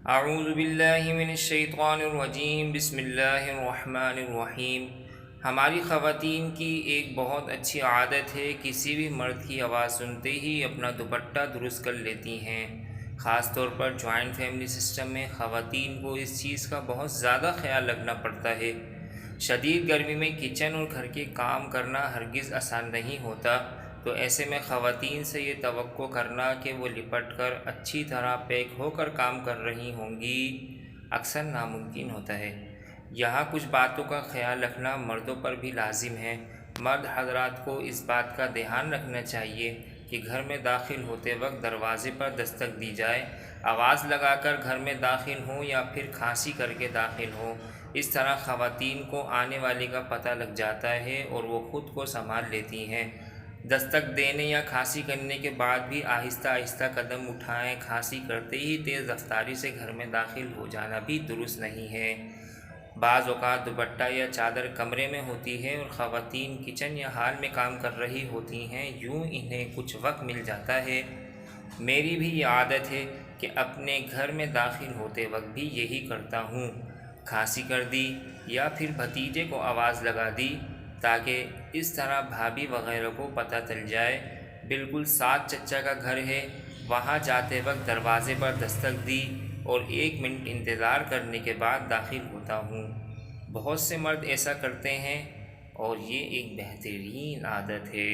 اعوذ باللہ من الشیطان الرجیم، بسم اللہ الرحمن الرحیم۔ ہماری خواتین کی ایک بہت اچھی عادت ہے، کسی بھی مرد کی آواز سنتے ہی اپنا دوپٹہ درست کر لیتی ہیں۔ خاص طور پر جوائنٹ فیملی سسٹم میں خواتین کو اس چیز کا بہت زیادہ خیال رکھنا پڑتا ہے۔ شدید گرمی میں کچن اور گھر کے کام کرنا ہرگز آسان نہیں ہوتا، تو ایسے میں خواتین سے یہ توقع کرنا کہ وہ لپٹ کر اچھی طرح پیک ہو کر کام کر رہی ہوں گی اکثر ناممکن ہوتا ہے۔ یہاں کچھ باتوں کا خیال رکھنا مردوں پر بھی لازم ہے۔ مرد حضرات کو اس بات کا دھیان رکھنا چاہیے کہ گھر میں داخل ہوتے وقت دروازے پر دستک دی جائے، آواز لگا کر گھر میں داخل ہوں یا پھر کھانسی کر کے داخل ہوں۔ اس طرح خواتین کو آنے والے کا پتہ لگ جاتا ہے اور وہ خود کو سنبھال لیتی ہیں۔ دستک دینے یا کھانسی کرنے کے بعد بھی آہستہ آہستہ قدم اٹھائیں۔ کھانسی کرتے ہی تیز رفتاری سے گھر میں داخل ہو جانا بھی درست نہیں ہے۔ بعض اوقات دوپٹہ یا چادر کمرے میں ہوتی ہے اور خواتین کچن یا ہال میں کام کر رہی ہوتی ہیں، یوں انہیں کچھ وقت مل جاتا ہے۔ میری بھی یہ عادت ہے کہ اپنے گھر میں داخل ہوتے وقت بھی یہی کرتا ہوں، کھانسی کر دی یا پھر بھتیجے کو آواز لگا دی، تاکہ اس طرح بھابھی وغیرہ کو پتہ چل جائے۔ بالکل ساتھ چچا کا گھر ہے، وہاں جاتے وقت دروازے پر دستک دی اور 1 منٹ انتظار کرنے کے بعد داخل ہوتا ہوں۔ بہت سے مرد ایسا کرتے ہیں اور یہ ایک بہترین عادت ہے۔